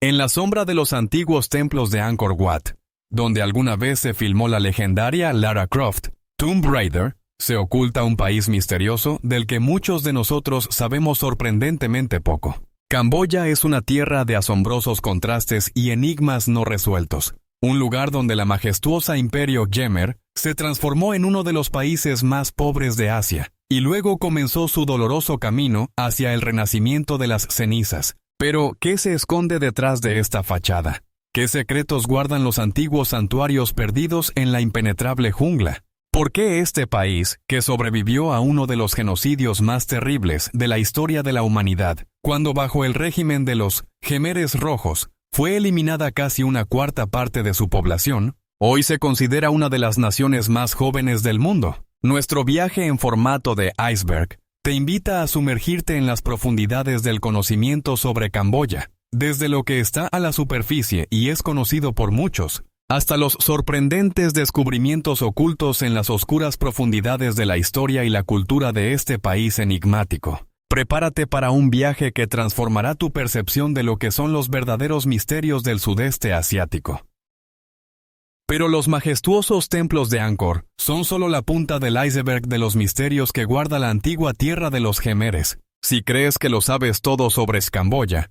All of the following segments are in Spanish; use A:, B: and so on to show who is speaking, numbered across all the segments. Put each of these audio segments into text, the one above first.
A: En la sombra de los antiguos templos de Angkor Wat, donde alguna vez se filmó la legendaria Lara Croft, Tomb Raider, se oculta un país misterioso del que muchos de nosotros sabemos sorprendentemente poco. Camboya es una tierra de asombrosos contrastes y enigmas no resueltos, un lugar donde la majestuosa imperio Khmer se transformó en uno de los países más pobres de Asia, y luego comenzó su doloroso camino hacia el renacimiento de las cenizas. Pero, ¿qué se esconde detrás de esta fachada? ¿Qué secretos guardan los antiguos santuarios perdidos en la impenetrable jungla? ¿Por qué este país, que sobrevivió a uno de los genocidios más terribles de la historia de la humanidad, cuando bajo el régimen de los Khmeres Rojos fue eliminada casi una cuarta parte de su población, hoy se considera una de las naciones más jóvenes del mundo? Nuestro viaje en formato de iceberg te invita a sumergirte en las profundidades del conocimiento sobre Camboya, desde lo que está a la superficie y es conocido por muchos, hasta los sorprendentes descubrimientos ocultos en las oscuras profundidades de la historia y la cultura de este país enigmático. Prepárate para un viaje que transformará tu percepción de lo que son los verdaderos misterios del sudeste asiático. Pero los majestuosos templos de Angkor son solo la punta del iceberg de los misterios que guarda la antigua tierra de los Khmeres. Si crees que lo sabes todo sobre Camboya,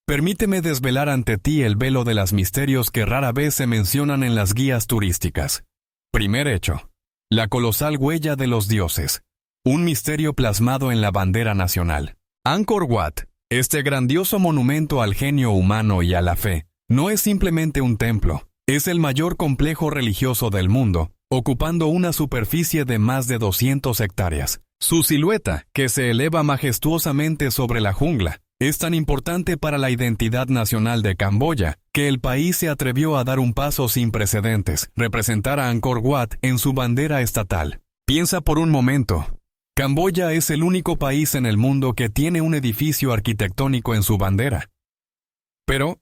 A: permíteme desvelar ante ti el velo de los misterios que rara vez se mencionan en las guías turísticas. Primer hecho: la colosal huella de los dioses. Un misterio plasmado en la bandera nacional. Angkor Wat, este grandioso monumento al genio humano y a la fe, no es simplemente un templo. Es el mayor complejo religioso del mundo, ocupando una superficie de más de 200 hectáreas. Su silueta, que se eleva majestuosamente sobre la jungla, es tan importante para la identidad nacional de Camboya, que el país se atrevió a dar un paso sin precedentes, representar a Angkor Wat en su bandera estatal. Piensa por un momento. Camboya es el único país en el mundo que tiene un edificio arquitectónico en su bandera. Pero,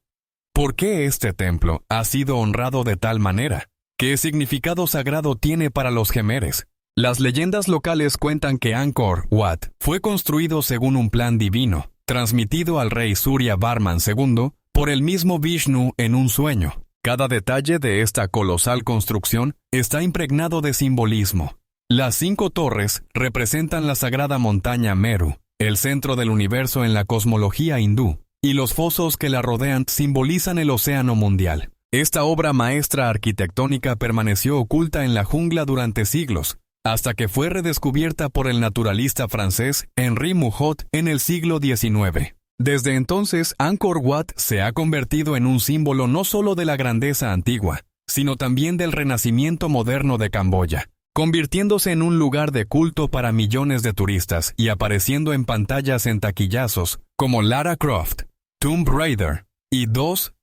A: ¿por qué este templo ha sido honrado de tal manera? ¿Qué significado sagrado tiene para los Khmeres? Las leyendas locales cuentan que Angkor Wat fue construido según un plan divino, transmitido al rey Surya Varman II por el mismo Vishnu en un sueño. Cada detalle de esta colosal construcción está impregnado de simbolismo. Las 5 torres representan la sagrada montaña Meru, el centro del universo en la cosmología hindú, y los fosos que la rodean simbolizan el océano mundial. Esta obra maestra arquitectónica permaneció oculta en la jungla durante siglos, hasta que fue redescubierta por el naturalista francés Henri Mouhot en el siglo XIX. Desde entonces, Angkor Wat se ha convertido en un símbolo no solo de la grandeza antigua, sino también del renacimiento moderno de Camboya, convirtiéndose en un lugar de culto para millones de turistas y apareciendo en pantallas en taquillazos como Lara Croft, Tomb Raider y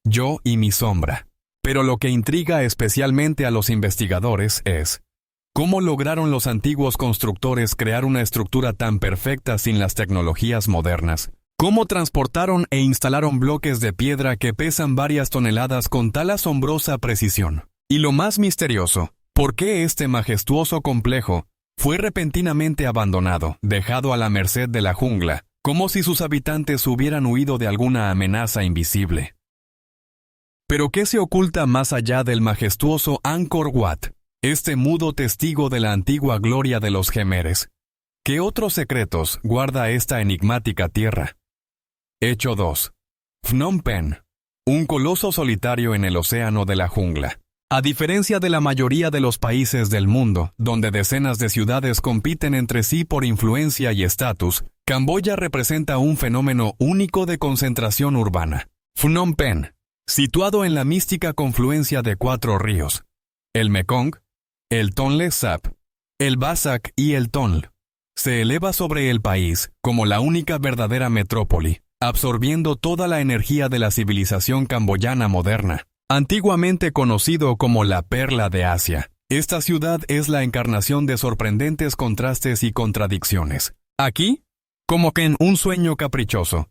A: Yo y mi sombra. Pero lo que intriga especialmente a los investigadores es: ¿cómo lograron los antiguos constructores crear una estructura tan perfecta sin las tecnologías modernas? ¿Cómo transportaron e instalaron bloques de piedra que pesan varias toneladas con tal asombrosa precisión? Y lo más misterioso: ¿por qué este majestuoso complejo fue repentinamente abandonado, dejado a la merced de la jungla, como si sus habitantes hubieran huido de alguna amenaza invisible? ¿Pero qué se oculta más allá del majestuoso Angkor Wat, este mudo testigo de la antigua gloria de los Khmeres? ¿Qué otros secretos guarda esta enigmática tierra? Hecho 2. Phnom Penh, un coloso solitario en el océano de la jungla. A diferencia de la mayoría de los países del mundo, donde decenas de ciudades compiten entre sí por influencia y estatus, Camboya representa un fenómeno único de concentración urbana. Phnom Penh, situado en la mística confluencia de 4 ríos, el Mekong, el Tonle Sap, el Basak y el Tonle, se eleva sobre el país como la única verdadera metrópoli, absorbiendo toda la energía de la civilización camboyana moderna. Antiguamente conocido como la Perla de Asia, esta ciudad es la encarnación de sorprendentes contrastes y contradicciones. Aquí, como que en un sueño caprichoso,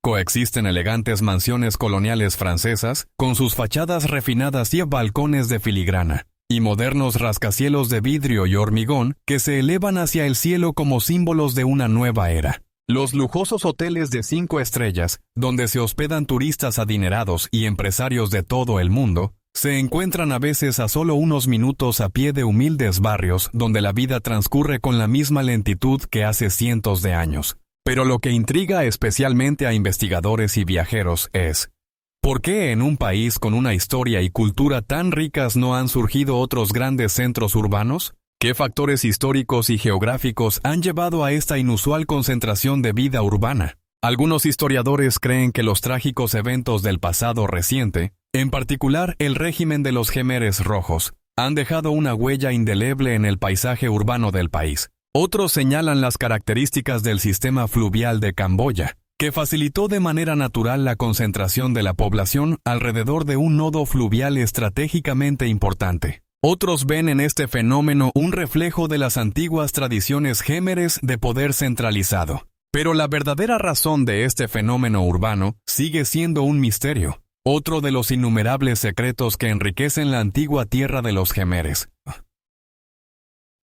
A: coexisten elegantes mansiones coloniales francesas, con sus fachadas refinadas y balcones de filigrana, y modernos rascacielos de vidrio y hormigón que se elevan hacia el cielo como símbolos de una nueva era. Los lujosos hoteles de 5 estrellas, donde se hospedan turistas adinerados y empresarios de todo el mundo, se encuentran a veces a solo unos minutos a pie de humildes barrios donde la vida transcurre con la misma lentitud que hace cientos de años. Pero lo que intriga especialmente a investigadores y viajeros es: ¿por qué en un país con una historia y cultura tan ricas no han surgido otros grandes centros urbanos? ¿Qué factores históricos y geográficos han llevado a esta inusual concentración de vida urbana? Algunos historiadores creen que los trágicos eventos del pasado reciente, en particular el régimen de los Jemeres Rojos, han dejado una huella indeleble en el paisaje urbano del país. Otros señalan las características del sistema fluvial de Camboya, que facilitó de manera natural la concentración de la población alrededor de un nodo fluvial estratégicamente importante. Otros ven en este fenómeno un reflejo de las antiguas tradiciones jemeres de poder centralizado. Pero la verdadera razón de este fenómeno urbano sigue siendo un misterio, otro de los innumerables secretos que enriquecen la antigua tierra de los jemeres.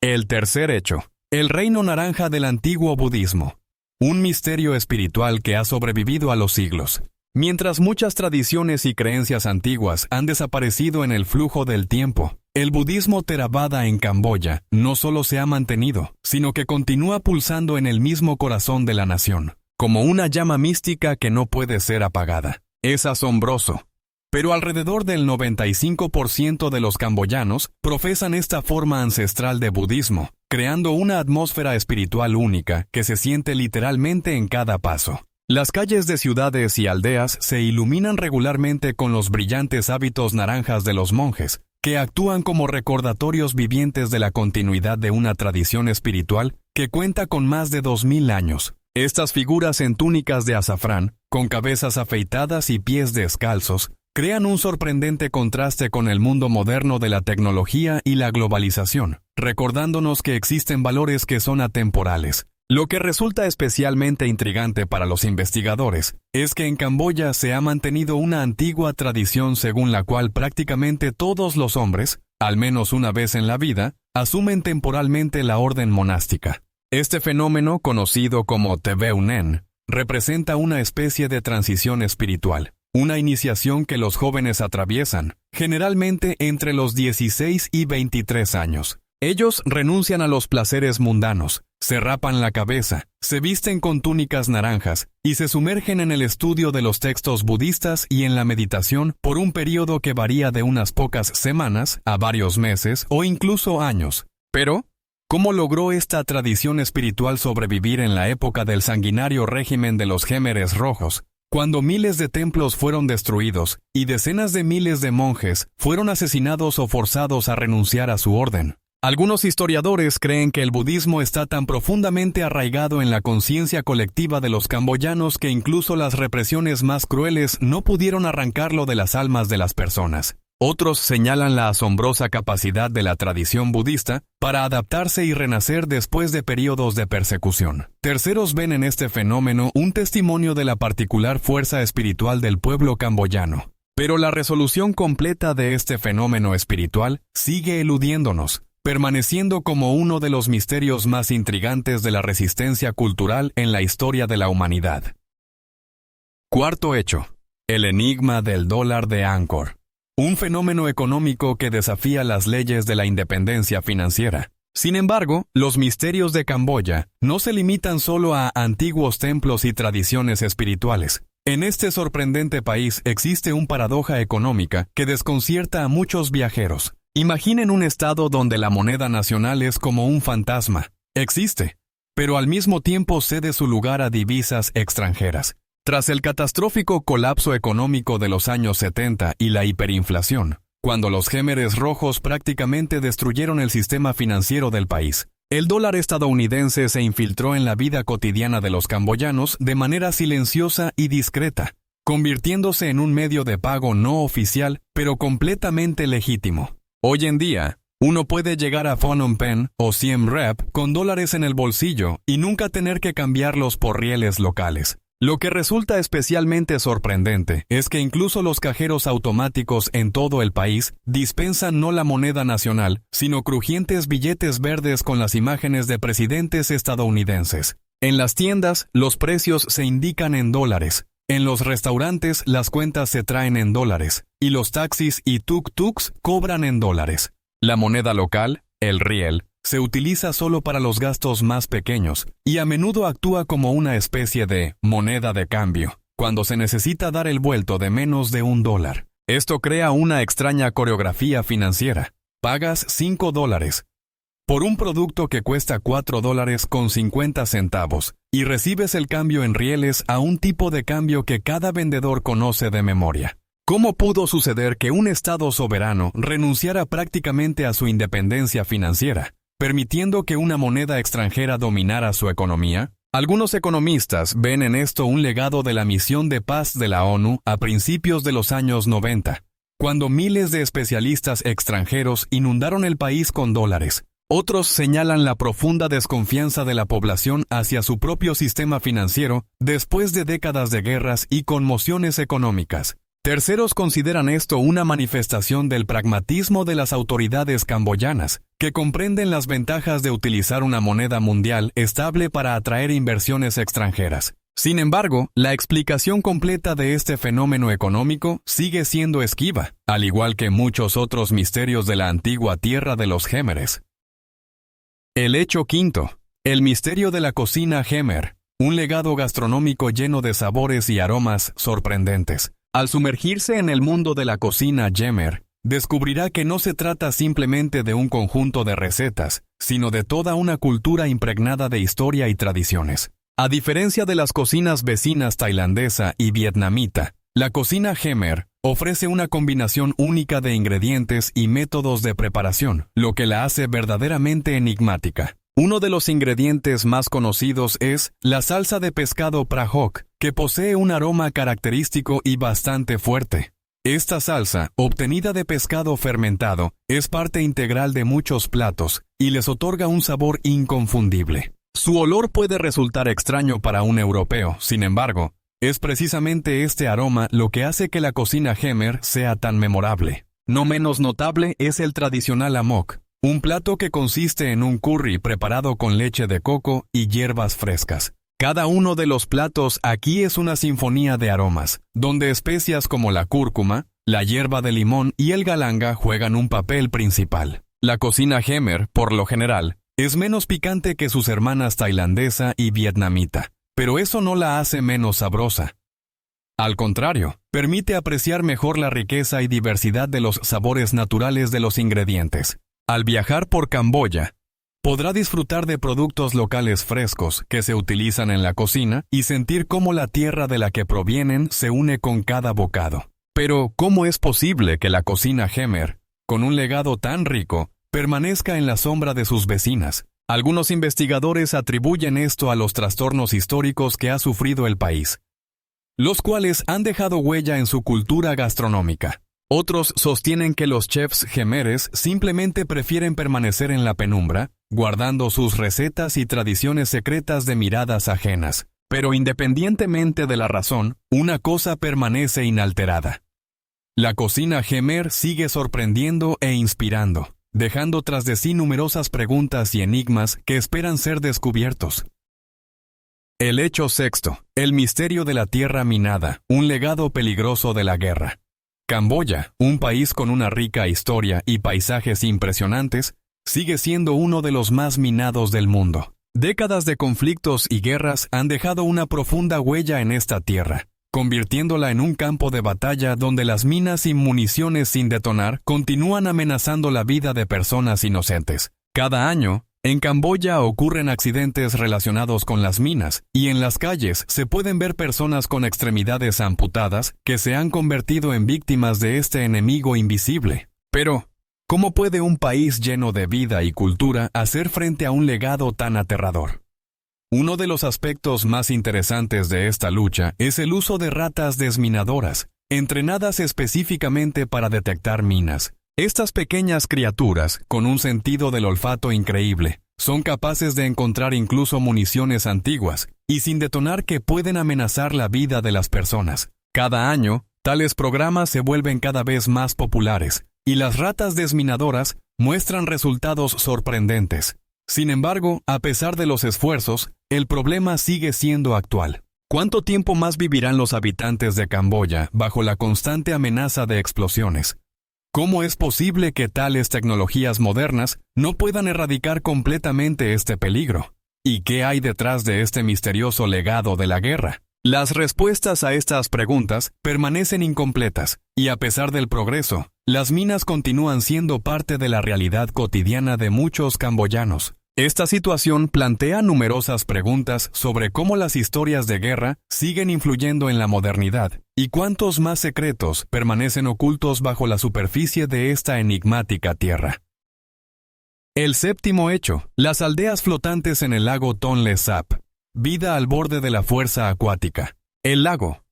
A: El tercer hecho: el reino naranja del antiguo budismo. Un misterio espiritual que ha sobrevivido a los siglos. Mientras muchas tradiciones y creencias antiguas han desaparecido en el flujo del tiempo, el budismo Theravada en Camboya no solo se ha mantenido, sino que continúa pulsando en el mismo corazón de la nación, como una llama mística que no puede ser apagada. Es asombroso. Pero alrededor del 95% de los camboyanos profesan esta forma ancestral de budismo, creando una atmósfera espiritual única que se siente literalmente en cada paso. Las calles de ciudades y aldeas se iluminan regularmente con los brillantes hábitos naranjas de los monjes, que actúan como recordatorios vivientes de la continuidad de una tradición espiritual que cuenta con más de 2000 años. Estas figuras en túnicas de azafrán, con cabezas afeitadas y pies descalzos, crean un sorprendente contraste con el mundo moderno de la tecnología y la globalización, recordándonos que existen valores que son atemporales. Lo que resulta especialmente intrigante para los investigadores es que en Camboya se ha mantenido una antigua tradición según la cual prácticamente todos los hombres, al menos una vez en la vida, asumen temporalmente la orden monástica. Este fenómeno, conocido como Tebeunen, representa una especie de transición espiritual, una iniciación que los jóvenes atraviesan, generalmente entre los 16 y 23 años. Ellos renuncian a los placeres mundanos, se rapan la cabeza, se visten con túnicas naranjas y se sumergen en el estudio de los textos budistas y en la meditación por un periodo que varía de unas pocas semanas a varios meses o incluso años. Pero, ¿cómo logró esta tradición espiritual sobrevivir en la época del sanguinario régimen de los Jemeres Rojos, cuando miles de templos fueron destruidos y decenas de miles de monjes fueron asesinados o forzados a renunciar a su orden? Algunos historiadores creen que el budismo está tan profundamente arraigado en la conciencia colectiva de los camboyanos que incluso las represiones más crueles no pudieron arrancarlo de las almas de las personas. Otros señalan la asombrosa capacidad de la tradición budista para adaptarse y renacer después de periodos de persecución. Terceros ven en este fenómeno un testimonio de la particular fuerza espiritual del pueblo camboyano. Pero la resolución completa de este fenómeno espiritual sigue eludiéndonos, permaneciendo como uno de los misterios más intrigantes de la resistencia cultural en la historia de la humanidad. Cuarto hecho: el enigma del dólar de Angkor. Un fenómeno económico que desafía las leyes de la independencia financiera. Sin embargo, los misterios de Camboya no se limitan solo a antiguos templos y tradiciones espirituales. En este sorprendente país existe una paradoja económica que desconcierta a muchos viajeros. Imaginen un estado donde la moneda nacional es como un fantasma. Existe, pero al mismo tiempo cede su lugar a divisas extranjeras. Tras el catastrófico colapso económico de los años 70 y la hiperinflación, cuando los Jemeres Rojos prácticamente destruyeron el sistema financiero del país, el dólar estadounidense se infiltró en la vida cotidiana de los camboyanos de manera silenciosa y discreta, convirtiéndose en un medio de pago no oficial, pero completamente legítimo. Hoy en día, uno puede llegar a Phnom Penh o Siem Reap con dólares en el bolsillo y nunca tener que cambiarlos por rieles locales. Lo que resulta especialmente sorprendente es que incluso los cajeros automáticos en todo el país dispensan no la moneda nacional, sino crujientes billetes verdes con las imágenes de presidentes estadounidenses. En las tiendas, los precios se indican en dólares. En los restaurantes, las cuentas se traen en dólares. Y los taxis y tuk-tuks cobran en dólares. La moneda local, el riel, se utiliza solo para los gastos más pequeños y a menudo actúa como una especie de moneda de cambio, cuando se necesita dar el vuelto de menos de $1. Esto crea una extraña coreografía financiera. Pagas $5 por un producto que cuesta $4.50 y recibes el cambio en rieles a un tipo de cambio que cada vendedor conoce de memoria. ¿Cómo pudo suceder que un Estado soberano renunciara prácticamente a su independencia financiera, permitiendo que una moneda extranjera dominara su economía? Algunos economistas ven en esto un legado de la misión de paz de la ONU a principios de los años 90, cuando miles de especialistas extranjeros inundaron el país con dólares. Otros señalan la profunda desconfianza de la población hacia su propio sistema financiero después de décadas de guerras y conmociones económicas. Terceros consideran esto una manifestación del pragmatismo de las autoridades camboyanas, que comprenden las ventajas de utilizar una moneda mundial estable para atraer inversiones extranjeras. Sin embargo, la explicación completa de este fenómeno económico sigue siendo esquiva, al igual que muchos otros misterios de la antigua tierra de los Gémeres. El hecho quinto, el misterio de la cocina Gémer, un legado gastronómico lleno de sabores y aromas sorprendentes. Al sumergirse en el mundo de la cocina Gémer, descubrirá que no se trata simplemente de un conjunto de recetas, sino de toda una cultura impregnada de historia y tradiciones. A diferencia de las cocinas vecinas tailandesa y vietnamita, la cocina Gémer ofrece una combinación única de ingredientes y métodos de preparación, lo que la hace verdaderamente enigmática. Uno de los ingredientes más conocidos es la salsa de pescado Prahok, que posee un aroma característico y bastante fuerte. Esta salsa, obtenida de pescado fermentado, es parte integral de muchos platos y les otorga un sabor inconfundible. Su olor puede resultar extraño para un europeo, sin embargo, es precisamente este aroma lo que hace que la cocina Gémer sea tan memorable. No menos notable es el tradicional amok, un plato que consiste en un curry preparado con leche de coco y hierbas frescas. Cada uno de los platos aquí es una sinfonía de aromas, donde especias como la cúrcuma, la hierba de limón y el galanga juegan un papel principal. La cocina Gémer, por lo general, es menos picante que sus hermanas tailandesa y vietnamita, pero eso no la hace menos sabrosa. Al contrario, permite apreciar mejor la riqueza y diversidad de los sabores naturales de los ingredientes. Al viajar por Camboya, podrá disfrutar de productos locales frescos que se utilizan en la cocina y sentir cómo la tierra de la que provienen se une con cada bocado. Pero, ¿cómo es posible que la cocina Gémer, con un legado tan rico, permanezca en la sombra de sus vecinas? Algunos investigadores atribuyen esto a los trastornos históricos que ha sufrido el país, los cuales han dejado huella en su cultura gastronómica. Otros sostienen que los chefs gémeres simplemente prefieren permanecer en la penumbra, guardando sus recetas y tradiciones secretas de miradas ajenas. Pero independientemente de la razón, una cosa permanece inalterada. La cocina Gémer sigue sorprendiendo e inspirando, dejando tras de sí numerosas preguntas y enigmas que esperan ser descubiertos. El hecho sexto, el misterio de la tierra minada, un legado peligroso de la guerra. Camboya, un país con una rica historia y paisajes impresionantes, sigue siendo uno de los más minados del mundo. Décadas de conflictos y guerras han dejado una profunda huella en esta tierra, convirtiéndola en un campo de batalla donde las minas y municiones sin detonar continúan amenazando la vida de personas inocentes. Cada año, en Camboya ocurren accidentes relacionados con las minas, y en las calles se pueden ver personas con extremidades amputadas que se han convertido en víctimas de este enemigo invisible. Pero, ¿cómo puede un país lleno de vida y cultura hacer frente a un legado tan aterrador? Uno de los aspectos más interesantes de esta lucha es el uso de ratas desminadoras, entrenadas específicamente para detectar minas. Estas pequeñas criaturas, con un sentido del olfato increíble, son capaces de encontrar incluso municiones antiguas y sin detonar que pueden amenazar la vida de las personas. Cada año, tales programas se vuelven cada vez más populares, y las ratas desminadoras muestran resultados sorprendentes. Sin embargo, a pesar de los esfuerzos, el problema sigue siendo actual. ¿Cuánto tiempo más vivirán los habitantes de Camboya bajo la constante amenaza de explosiones? ¿Cómo es posible que tales tecnologías modernas no puedan erradicar completamente este peligro? ¿Y qué hay detrás de este misterioso legado de la guerra? Las respuestas a estas preguntas permanecen incompletas, y a pesar del progreso, las minas continúan siendo parte de la realidad cotidiana de muchos camboyanos. Esta situación plantea numerosas preguntas sobre cómo las historias de guerra siguen influyendo en la modernidad, y cuántos más secretos permanecen ocultos bajo la superficie de esta enigmática tierra. El séptimo hecho: las aldeas flotantes en el lago Tonle Sap. Vida al borde de la fuerza acuática. El lago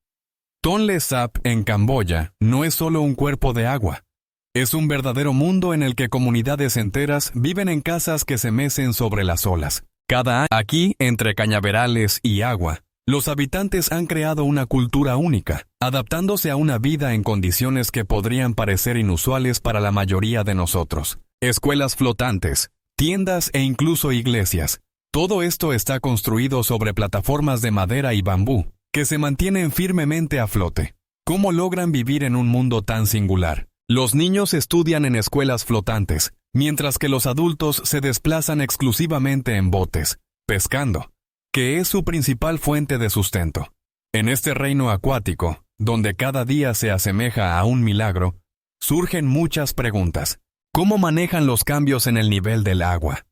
A: Tonle Sap en Camboya no es solo un cuerpo de agua. Es un verdadero mundo en el que comunidades enteras viven en casas que se mecen sobre las olas. Cada año, aquí, entre cañaverales y agua, los habitantes han creado una cultura única, adaptándose a una vida en condiciones que podrían parecer inusuales para la mayoría de nosotros. Escuelas flotantes, tiendas e incluso iglesias. Todo esto está construido sobre plataformas de madera y bambú, que se mantienen firmemente a flote. ¿Cómo logran vivir en un mundo tan singular? Los niños estudian en escuelas flotantes, mientras que los adultos se desplazan exclusivamente en botes, pescando, que es su principal fuente de sustento. En este reino acuático, donde cada día se asemeja a un milagro, surgen muchas preguntas. ¿Cómo manejan los cambios en el nivel del agua?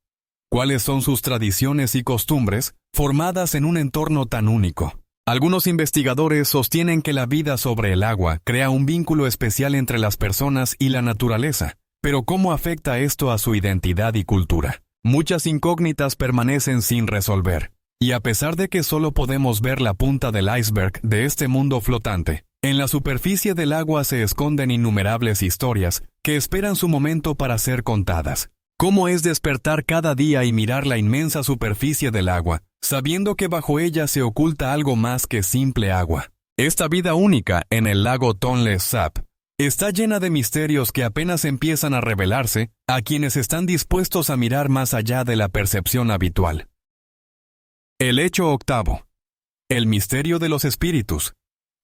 A: ¿Cuáles son sus tradiciones y costumbres formadas en un entorno tan único? Algunos investigadores sostienen que la vida sobre el agua crea un vínculo especial entre las personas y la naturaleza, pero ¿cómo afecta esto a su identidad y cultura? Muchas incógnitas permanecen sin resolver, y a pesar de que solo podemos ver la punta del iceberg de este mundo flotante, en la superficie del agua se esconden innumerables historias que esperan su momento para ser contadas. ¿Cómo es despertar cada día y mirar la inmensa superficie del agua, sabiendo que bajo ella se oculta algo más que simple agua? Esta vida única en el lago Tonle Sap está llena de misterios que apenas empiezan a revelarse a quienes están dispuestos a mirar más allá de la percepción habitual. El hecho octavo: el misterio de los espíritus.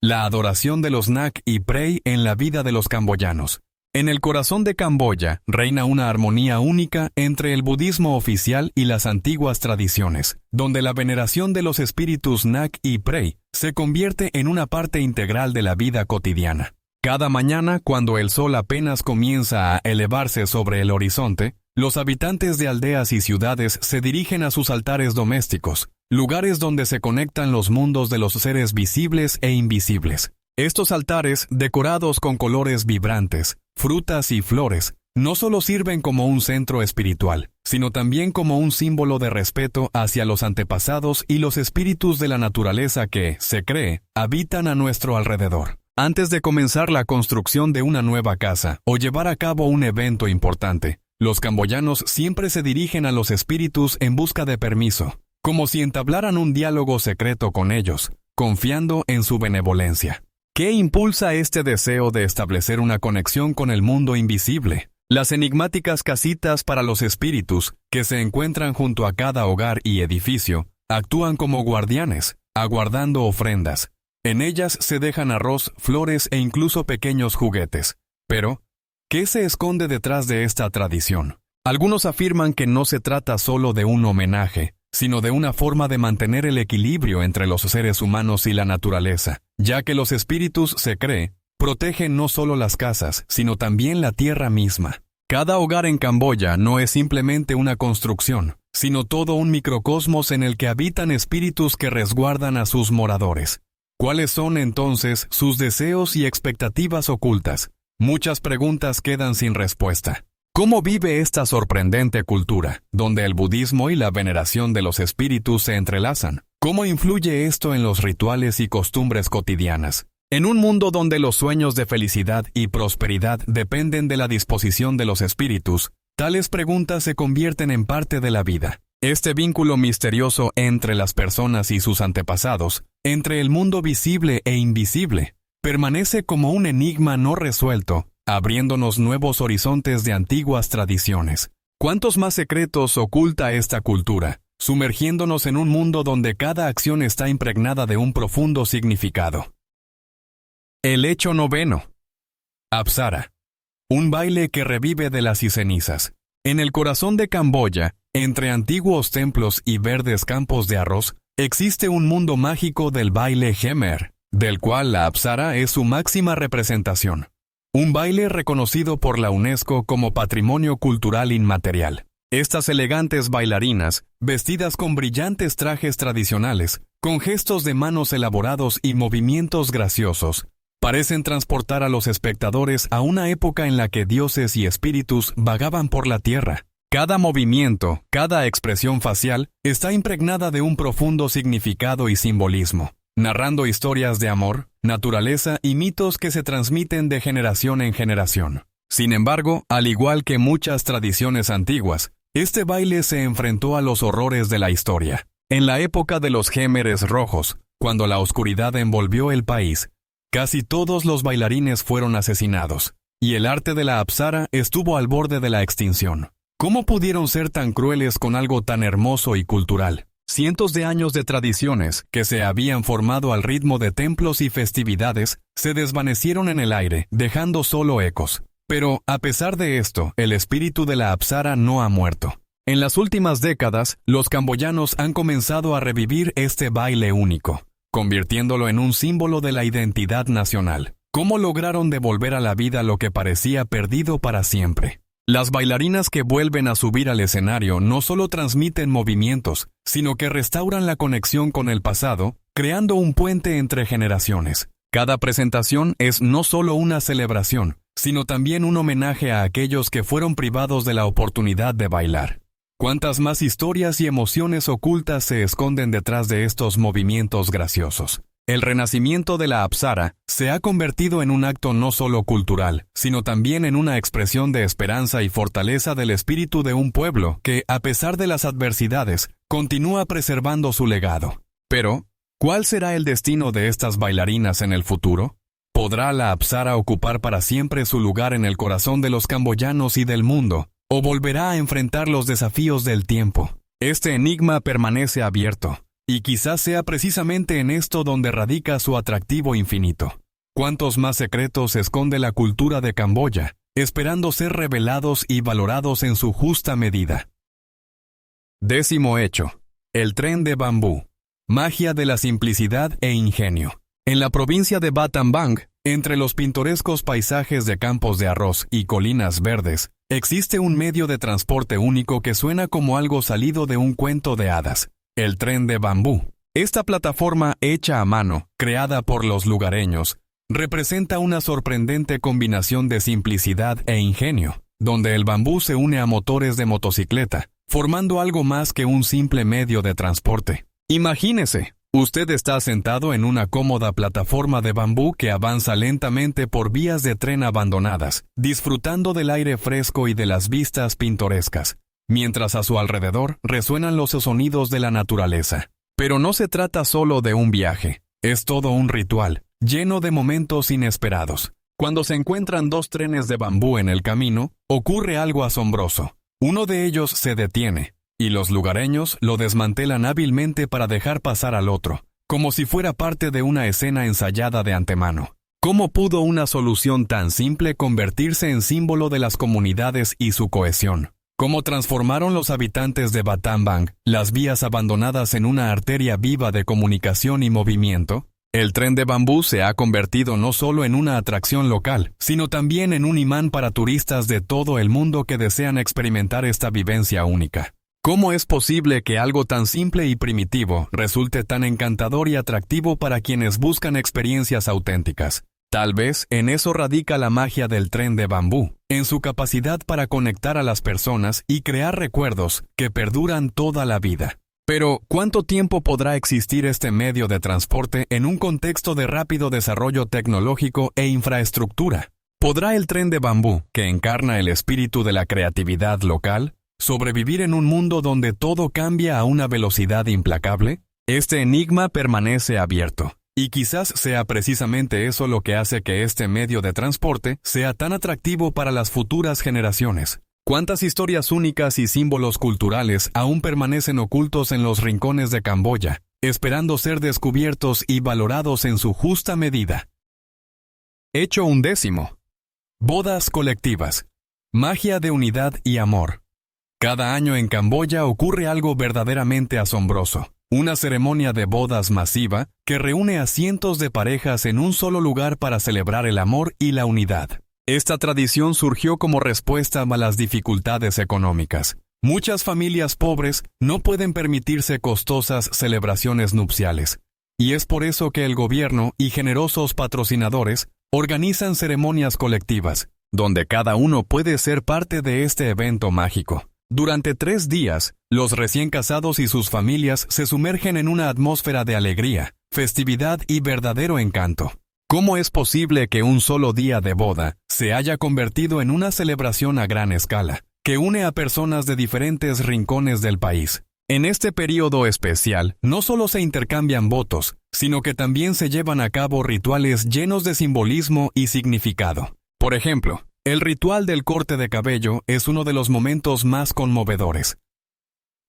A: La adoración de los Nak y Prey en la vida de los camboyanos. En el corazón de Camboya reina una armonía única entre el budismo oficial y las antiguas tradiciones, donde la veneración de los espíritus Nak y Prey se convierte en una parte integral de la vida cotidiana. Cada mañana, cuando el sol apenas comienza a elevarse sobre el horizonte, los habitantes de aldeas y ciudades se dirigen a sus altares domésticos, lugares donde se conectan los mundos de los seres visibles e invisibles. Estos altares, decorados con colores vibrantes, frutas y flores, no solo sirven como un centro espiritual, sino también como un símbolo de respeto hacia los antepasados y los espíritus de la naturaleza que, se cree, habitan a nuestro alrededor. Antes de comenzar la construcción de una nueva casa o llevar a cabo un evento importante, los camboyanos siempre se dirigen a los espíritus en busca de permiso, como si entablaran un diálogo secreto con ellos, confiando en su benevolencia. ¿Qué impulsa este deseo de establecer una conexión con el mundo invisible? Las enigmáticas casitas para los espíritus, que se encuentran junto a cada hogar y edificio, actúan como guardianes, aguardando ofrendas. En ellas se dejan arroz, flores e incluso pequeños juguetes. Pero, ¿qué se esconde detrás de esta tradición? Algunos afirman que no se trata solo de un homenaje, sino de una forma de mantener el equilibrio entre los seres humanos y la naturaleza, ya que los espíritus, se cree, protegen no solo las casas, sino también la tierra misma. Cada hogar en Camboya no es simplemente una construcción, sino todo un microcosmos en el que habitan espíritus que resguardan a sus moradores. ¿Cuáles son entonces sus deseos y expectativas ocultas? Muchas preguntas quedan sin respuesta. ¿Cómo vive esta sorprendente cultura, donde el budismo y la veneración de los espíritus se entrelazan? ¿Cómo influye esto en los rituales y costumbres cotidianas? En un mundo donde los sueños de felicidad y prosperidad dependen de la disposición de los espíritus, tales preguntas se convierten en parte de la vida. Este vínculo misterioso entre las personas y sus antepasados, entre el mundo visible e invisible, permanece como un enigma no resuelto, abriéndonos nuevos horizontes de antiguas tradiciones. ¿Cuántos más secretos oculta esta cultura, sumergiéndonos en un mundo donde cada acción está impregnada de un profundo significado? El hecho 9. Apsara. Un baile que revive de las cenizas. En el corazón de Camboya, entre antiguos templos y verdes campos de arroz, existe un mundo mágico del baile Khmer, del cual la Apsara es su máxima representación. Un baile reconocido por la UNESCO como Patrimonio Cultural Inmaterial. Estas elegantes bailarinas, vestidas con brillantes trajes tradicionales, con gestos de manos elaborados y movimientos graciosos, parecen transportar a los espectadores a una época en la que dioses y espíritus vagaban por la tierra. Cada movimiento, cada expresión facial, está impregnada de un profundo significado y simbolismo, narrando historias de amor, naturaleza y mitos que se transmiten de generación en generación. Sin embargo, al igual que muchas tradiciones antiguas, este baile se enfrentó a los horrores de la historia. En la época de los Khmeres rojos, cuando la oscuridad envolvió el país, casi todos los bailarines fueron asesinados, y el arte de la Apsara estuvo al borde de la extinción. ¿Cómo pudieron ser tan crueles con algo tan hermoso y cultural? Cientos de años de tradiciones, que se habían formado al ritmo de templos y festividades, se desvanecieron en el aire, dejando solo ecos. Pero, a pesar de esto, el espíritu de la Apsara no ha muerto. En las últimas décadas, los camboyanos han comenzado a revivir este baile único, convirtiéndolo en un símbolo de la identidad nacional. ¿Cómo lograron devolver a la vida lo que parecía perdido para siempre? Las bailarinas que vuelven a subir al escenario no solo transmiten movimientos, sino que restauran la conexión con el pasado, creando un puente entre generaciones. Cada presentación es no solo una celebración, sino también un homenaje a aquellos que fueron privados de la oportunidad de bailar. ¿Cuántas más historias y emociones ocultas se esconden detrás de estos movimientos graciosos? El renacimiento de la Apsara se ha convertido en un acto no solo cultural, sino también en una expresión de esperanza y fortaleza del espíritu de un pueblo que, a pesar de las adversidades, continúa preservando su legado. Pero, ¿cuál será el destino de estas bailarinas en el futuro? ¿Podrá la Apsara ocupar para siempre su lugar en el corazón de los camboyanos y del mundo, o volverá a enfrentar los desafíos del tiempo? Este enigma permanece abierto, y quizás sea precisamente en esto donde radica su atractivo infinito. ¿Cuántos más secretos esconde la cultura de Camboya, esperando ser revelados y valorados en su justa medida? 10º hecho. El tren de bambú. Magia de la simplicidad e ingenio. En la provincia de Battambang, entre los pintorescos paisajes de campos de arroz y colinas verdes, existe un medio de transporte único que suena como algo salido de un cuento de hadas: el tren de bambú. Esta plataforma hecha a mano, creada por los lugareños, representa una sorprendente combinación de simplicidad e ingenio, donde el bambú se une a motores de motocicleta, formando algo más que un simple medio de transporte. Imagínese, usted está sentado en una cómoda plataforma de bambú que avanza lentamente por vías de tren abandonadas, disfrutando del aire fresco y de las vistas pintorescas, mientras a su alrededor resuenan los sonidos de la naturaleza. Pero no se trata solo de un viaje, es todo un ritual, lleno de momentos inesperados. Cuando se encuentran dos trenes de bambú en el camino, ocurre algo asombroso. Uno de ellos se detiene, y los lugareños lo desmantelan hábilmente para dejar pasar al otro, como si fuera parte de una escena ensayada de antemano. ¿Cómo pudo una solución tan simple convertirse en símbolo de las comunidades y su cohesión? ¿Cómo transformaron los habitantes de Battambang las vías abandonadas en una arteria viva de comunicación y movimiento? El tren de bambú se ha convertido no solo en una atracción local, sino también en un imán para turistas de todo el mundo que desean experimentar esta vivencia única. ¿Cómo es posible que algo tan simple y primitivo resulte tan encantador y atractivo para quienes buscan experiencias auténticas? Tal vez en eso radica la magia del tren de bambú, en su capacidad para conectar a las personas y crear recuerdos que perduran toda la vida. Pero, ¿cuánto tiempo podrá existir este medio de transporte en un contexto de rápido desarrollo tecnológico e infraestructura? ¿Podrá el tren de bambú, que encarna el espíritu de la creatividad local, sobrevivir en un mundo donde todo cambia a una velocidad implacable? Este enigma permanece abierto, y quizás sea precisamente eso lo que hace que este medio de transporte sea tan atractivo para las futuras generaciones. ¿Cuántas historias únicas y símbolos culturales aún permanecen ocultos en los rincones de Camboya, esperando ser descubiertos y valorados en su justa medida? Hecho 11. Bodas colectivas. Magia de unidad y amor. Cada año en Camboya ocurre algo verdaderamente asombroso. Una ceremonia de bodas masiva que reúne a cientos de parejas en un solo lugar para celebrar el amor y la unidad. Esta tradición surgió como respuesta a las dificultades económicas. Muchas familias pobres no pueden permitirse costosas celebraciones nupciales, y es por eso que el gobierno y generosos patrocinadores organizan ceremonias colectivas, donde cada uno puede ser parte de este evento mágico. Durante 3 días, los recién casados y sus familias se sumergen en una atmósfera de alegría, festividad y verdadero encanto. ¿Cómo es posible que un solo día de boda se haya convertido en una celebración a gran escala, que une a personas de diferentes rincones del país? En este periodo especial, no solo se intercambian votos, sino que también se llevan a cabo rituales llenos de simbolismo y significado. Por ejemplo, el ritual del corte de cabello es uno de los momentos más conmovedores.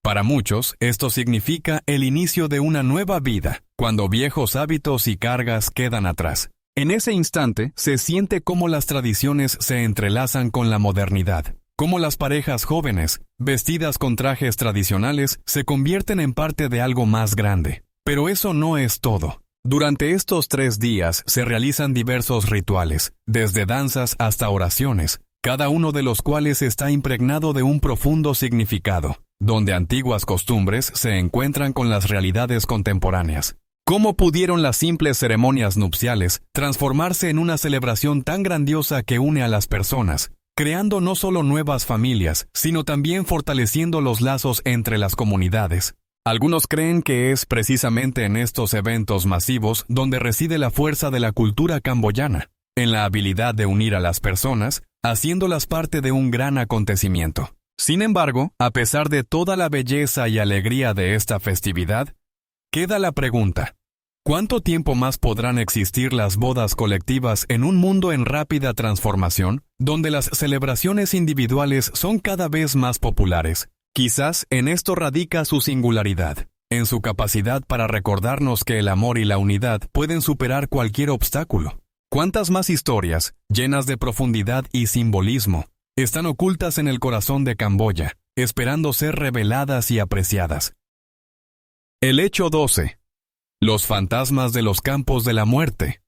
A: Para muchos, esto significa el inicio de una nueva vida, cuando viejos hábitos y cargas quedan atrás. En ese instante, se siente cómo las tradiciones se entrelazan con la modernidad, cómo las parejas jóvenes, vestidas con trajes tradicionales, se convierten en parte de algo más grande. Pero eso no es todo. Durante estos 3 días se realizan diversos rituales, desde danzas hasta oraciones, cada uno de los cuales está impregnado de un profundo significado, donde antiguas costumbres se encuentran con las realidades contemporáneas. ¿Cómo pudieron las simples ceremonias nupciales transformarse en una celebración tan grandiosa que une a las personas, creando no solo nuevas familias, sino también fortaleciendo los lazos entre las comunidades? Algunos creen que es precisamente en estos eventos masivos donde reside la fuerza de la cultura camboyana, en la habilidad de unir a las personas, haciéndolas parte de un gran acontecimiento. Sin embargo, a pesar de toda la belleza y alegría de esta festividad, queda la pregunta: ¿cuánto tiempo más podrán existir las bodas colectivas en un mundo en rápida transformación, donde las celebraciones individuales son cada vez más populares? Quizás en esto radica su singularidad, en su capacidad para recordarnos que el amor y la unidad pueden superar cualquier obstáculo. ¿Cuántas más historias, llenas de profundidad y simbolismo, están ocultas en el corazón de Camboya, esperando ser reveladas y apreciadas? El hecho 12. Los fantasmas de los campos de la muerte.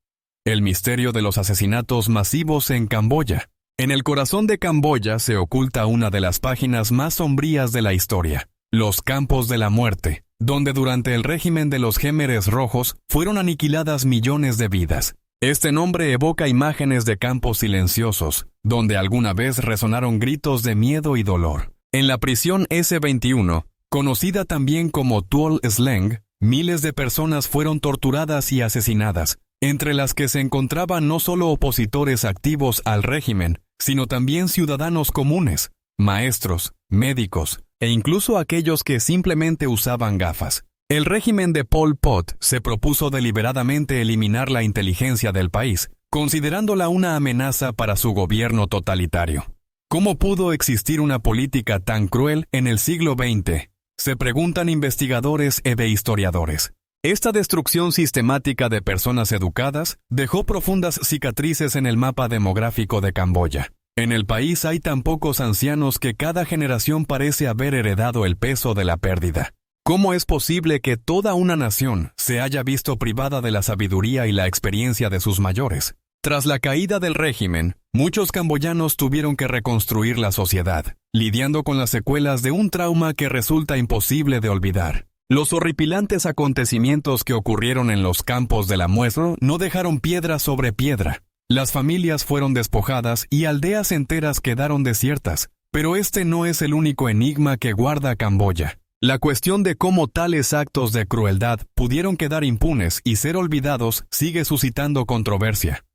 A: El misterio de los asesinatos masivos en Camboya. En el corazón de Camboya se oculta una de las páginas más sombrías de la historia, los campos de la muerte, donde durante el régimen de los Khmeres rojos fueron aniquiladas millones de vidas. Este nombre evoca imágenes de campos silenciosos, donde alguna vez resonaron gritos de miedo y dolor. En la prisión S-21, conocida también como Tuol Sleng, miles de personas fueron torturadas y asesinadas, entre las que se encontraban no solo opositores activos al régimen, sino también ciudadanos comunes, maestros, médicos, e incluso aquellos que simplemente usaban gafas. El régimen de Pol Pot se propuso deliberadamente eliminar la inteligencia del país, considerándola una amenaza para su gobierno totalitario. ¿Cómo pudo existir una política tan cruel en el siglo XX? Se preguntan investigadores e de historiadores. Esta destrucción sistemática de personas educadas dejó profundas cicatrices en el mapa demográfico de Camboya. En el país hay tan pocos ancianos que cada generación parece haber heredado el peso de la pérdida. ¿Cómo es posible que toda una nación se haya visto privada de la sabiduría y la experiencia de sus mayores? Tras la caída del régimen, muchos camboyanos tuvieron que reconstruir la sociedad, lidiando con las secuelas de un trauma que resulta imposible de olvidar. Los horripilantes acontecimientos que ocurrieron en los campos de la muerte no dejaron piedra sobre piedra. Las familias fueron despojadas y aldeas enteras quedaron desiertas, pero este no es el único enigma que guarda Camboya. La cuestión de cómo tales actos de crueldad pudieron quedar impunes y ser olvidados sigue suscitando controversia.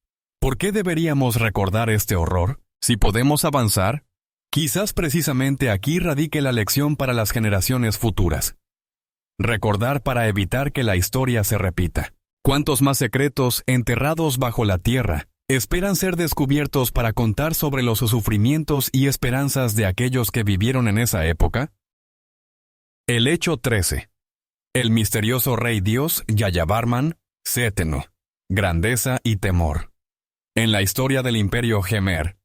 A: ¿Por qué deberíamos recordar este horror? Si podemos avanzar, quizás precisamente aquí radique la lección para las generaciones futuras. Recordar para evitar que la historia se repita. ¿Cuántos más secretos enterrados bajo la tierra esperan ser descubiertos para contar sobre los sufrimientos y esperanzas de aquellos que vivieron en esa época? El hecho 13. El misterioso rey dios Yayavarman, Séteno, grandeza y temor. En la historia del imperio Gemer,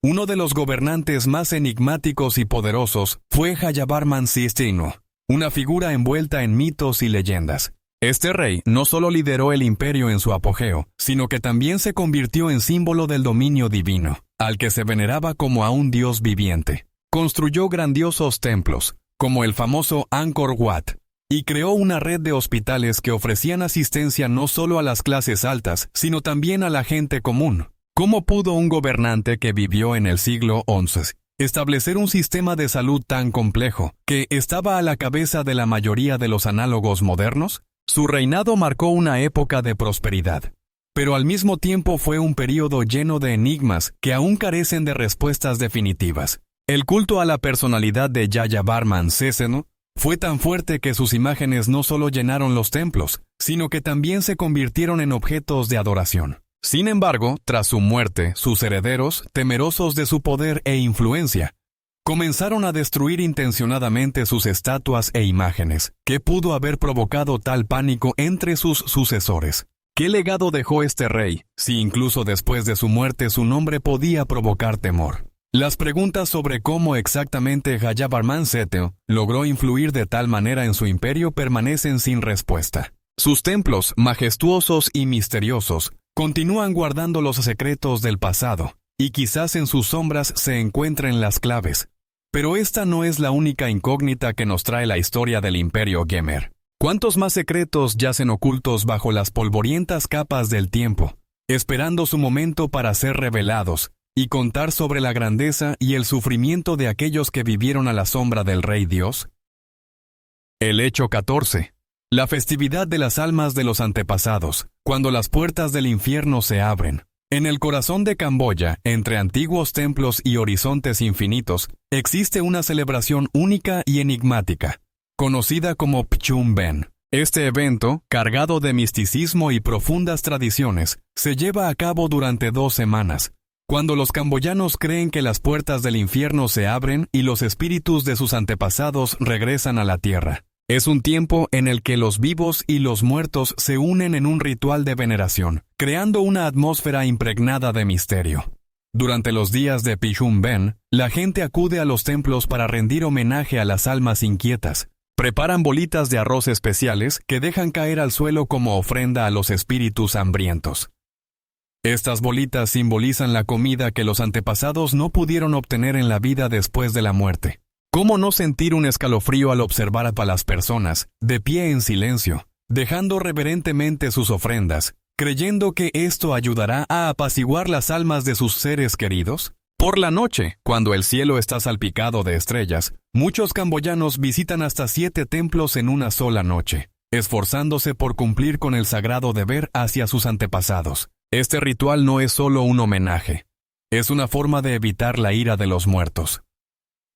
A: uno de los gobernantes más enigmáticos y poderosos fue Jayavarman Séteno, una figura envuelta en mitos y leyendas. Este rey no solo lideró el imperio en su apogeo, sino que también se convirtió en símbolo del dominio divino, al que se veneraba como a un dios viviente. Construyó grandiosos templos, como el famoso Angkor Wat, y creó una red de hospitales que ofrecían asistencia no solo a las clases altas, sino también a la gente común. ¿Cómo pudo un gobernante que vivió en el siglo XI establecer un sistema de salud tan complejo, que estaba a la cabeza de la mayoría de los análogos modernos? Su reinado marcó una época de prosperidad, pero al mismo tiempo fue un período lleno de enigmas que aún carecen de respuestas definitivas. El culto a la personalidad de Yayavarman Séteno fue tan fuerte que sus imágenes no solo llenaron los templos, sino que también se convirtieron en objetos de adoración. Sin embargo, tras su muerte, sus herederos, temerosos de su poder e influencia, comenzaron a destruir intencionadamente sus estatuas e imágenes. ¿Qué pudo haber provocado tal pánico entre sus sucesores? ¿Qué legado dejó este rey, si incluso después de su muerte su nombre podía provocar temor? Las preguntas sobre cómo exactamente Jayavarman Séteno logró influir de tal manera en su imperio permanecen sin respuesta. Sus templos, majestuosos y misteriosos, continúan guardando los secretos del pasado, y quizás en sus sombras se encuentren las claves. Pero esta no es la única incógnita que nos trae la historia del imperio Gemer. ¿Cuántos más secretos yacen ocultos bajo las polvorientas capas del tiempo, esperando su momento para ser revelados, y contar sobre la grandeza y el sufrimiento de aquellos que vivieron a la sombra del Rey Dios? El hecho 14. La festividad de las almas de los antepasados, cuando las puertas del infierno se abren. En el corazón de Camboya, entre antiguos templos y horizontes infinitos, existe una celebración única y enigmática, conocida como Pchum Ben. Este evento, cargado de misticismo y profundas tradiciones, se lleva a cabo durante 2 semanas, cuando los camboyanos creen que las puertas del infierno se abren y los espíritus de sus antepasados regresan a la tierra. Es un tiempo en el que los vivos y los muertos se unen en un ritual de veneración, creando una atmósfera impregnada de misterio. Durante los días de Pchum Ben, la gente acude a los templos para rendir homenaje a las almas inquietas. Preparan bolitas de arroz especiales que dejan caer al suelo como ofrenda a los espíritus hambrientos. Estas bolitas simbolizan la comida que los antepasados no pudieron obtener en la vida después de la muerte. ¿Cómo no sentir un escalofrío al observar a las personas, de pie en silencio, dejando reverentemente sus ofrendas, creyendo que esto ayudará a apaciguar las almas de sus seres queridos? Por la noche, cuando el cielo está salpicado de estrellas, muchos camboyanos visitan hasta 7 templos en una sola noche, esforzándose por cumplir con el sagrado deber hacia sus antepasados. Este ritual no es solo un homenaje, es una forma de evitar la ira de los muertos.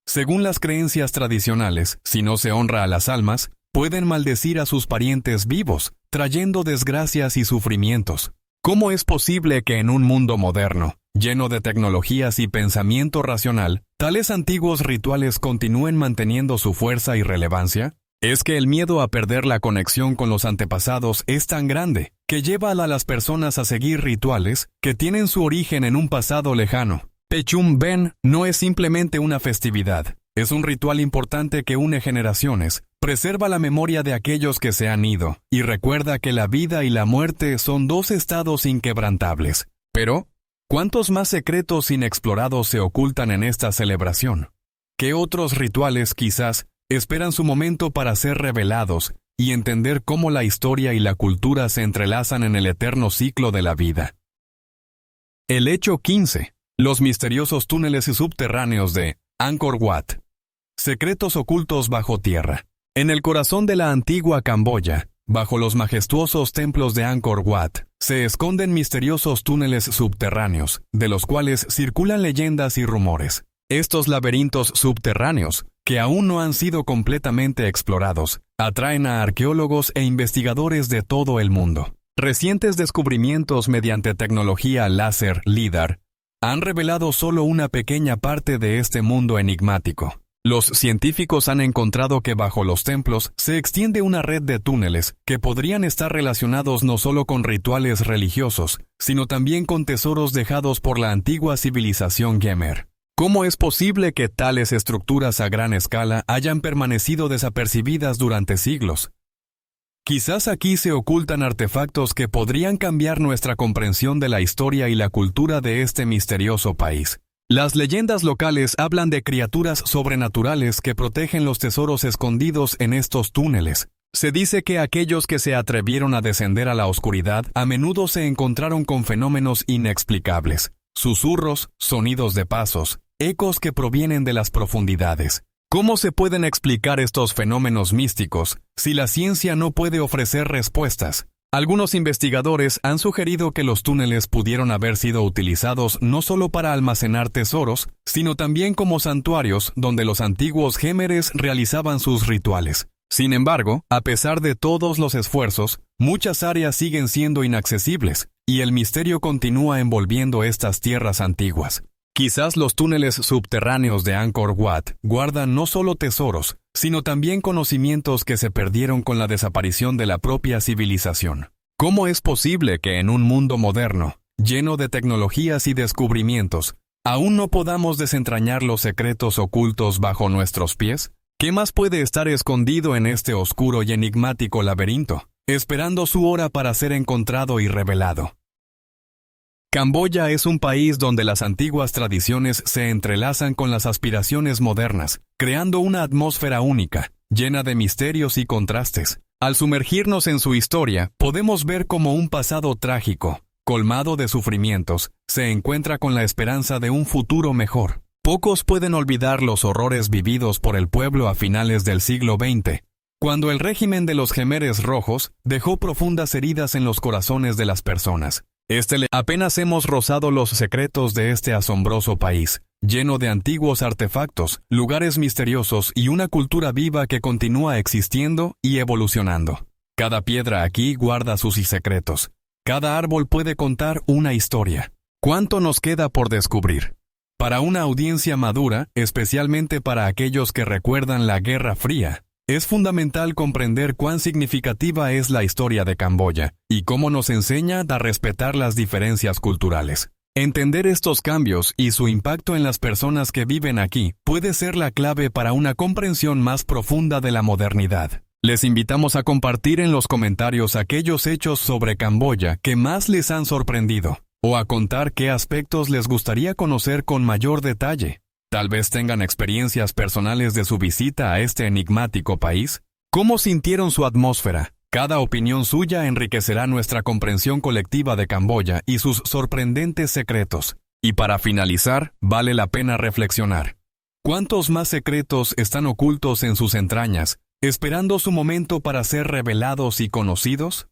A: Según las creencias tradicionales, si no se honra a las almas, pueden maldecir a sus parientes vivos, trayendo desgracias y sufrimientos. ¿Cómo es posible que en un mundo moderno, lleno de tecnologías y pensamiento racional, tales antiguos rituales continúen manteniendo su fuerza y relevancia? Es que el miedo a perder la conexión con los antepasados es tan grande, que lleva a las personas a seguir rituales que tienen su origen en un pasado lejano. Pchum Ben no es simplemente una festividad, es un ritual importante que une generaciones, preserva la memoria de aquellos que se han ido, y recuerda que la vida y la muerte son 2 estados inquebrantables. Pero, ¿cuántos más secretos inexplorados se ocultan en esta celebración? ¿Qué otros rituales, quizás, esperan su momento para ser revelados y entender cómo la historia y la cultura se entrelazan en el eterno ciclo de la vida? El hecho 15. Los misteriosos túneles subterráneos de Angkor Wat. Secretos ocultos bajo tierra. En el corazón de la antigua Camboya, bajo los majestuosos templos de Angkor Wat, se esconden misteriosos túneles subterráneos, de los cuales circulan leyendas y rumores. Estos laberintos subterráneos, que aún no han sido completamente explorados, atraen a arqueólogos e investigadores de todo el mundo. Recientes descubrimientos mediante tecnología láser LIDAR han revelado solo una pequeña parte de este mundo enigmático. Los científicos han encontrado que bajo los templos se extiende una red de túneles que podrían estar relacionados no solo con rituales religiosos, sino también con tesoros dejados por la antigua civilización Gemer. ¿Cómo es posible que tales estructuras a gran escala hayan permanecido desapercibidas durante siglos? Quizás aquí se ocultan artefactos que podrían cambiar nuestra comprensión de la historia y la cultura de este misterioso país. Las leyendas locales hablan de criaturas sobrenaturales que protegen los tesoros escondidos en estos túneles. Se dice que aquellos que se atrevieron a descender a la oscuridad a menudo se encontraron con fenómenos inexplicables. Susurros, sonidos de pasos, ecos que provienen de las profundidades. ¿Cómo se pueden explicar estos fenómenos místicos si la ciencia no puede ofrecer respuestas? Algunos investigadores han sugerido que los túneles pudieron haber sido utilizados no solo para almacenar tesoros, sino también como santuarios donde los antiguos gémeres realizaban sus rituales. Sin embargo, a pesar de todos los esfuerzos, muchas áreas siguen siendo inaccesibles, y el misterio continúa envolviendo estas tierras antiguas. Quizás los túneles subterráneos de Angkor Wat guardan no solo tesoros, sino también conocimientos que se perdieron con la desaparición de la propia civilización. ¿Cómo es posible que en un mundo moderno, lleno de tecnologías y descubrimientos, aún no podamos desentrañar los secretos ocultos bajo nuestros pies? ¿Qué más puede estar escondido en este oscuro y enigmático laberinto, esperando su hora para ser encontrado y revelado? Camboya es un país donde las antiguas tradiciones se entrelazan con las aspiraciones modernas, creando una atmósfera única, llena de misterios y contrastes. Al sumergirnos en su historia, podemos ver cómo un pasado trágico, colmado de sufrimientos, se encuentra con la esperanza de un futuro mejor. Pocos pueden olvidar los horrores vividos por el pueblo a finales del siglo XX, cuando el régimen de los Jemeres Rojos dejó profundas heridas en los corazones de las personas. Apenas hemos rozado los secretos de este asombroso país, lleno de antiguos artefactos, lugares misteriosos y una cultura viva que continúa existiendo y evolucionando. Cada piedra aquí guarda sus secretos. Cada árbol puede contar una historia. ¿Cuánto nos queda por descubrir? Para una audiencia madura, especialmente para aquellos que recuerdan la Guerra Fría, es fundamental comprender cuán significativa es la historia de Camboya y cómo nos enseña a respetar las diferencias culturales. Entender estos cambios y su impacto en las personas que viven aquí puede ser la clave para una comprensión más profunda de la modernidad. Les invitamos a compartir en los comentarios aquellos hechos sobre Camboya que más les han sorprendido, o a contar qué aspectos les gustaría conocer con mayor detalle. Tal vez tengan experiencias personales de su visita a este enigmático país. ¿Cómo sintieron su atmósfera? Cada opinión suya enriquecerá nuestra comprensión colectiva de Camboya y sus sorprendentes secretos. Y para finalizar, vale la pena reflexionar. ¿Cuántos más secretos están ocultos en sus entrañas, esperando su momento para ser revelados y conocidos?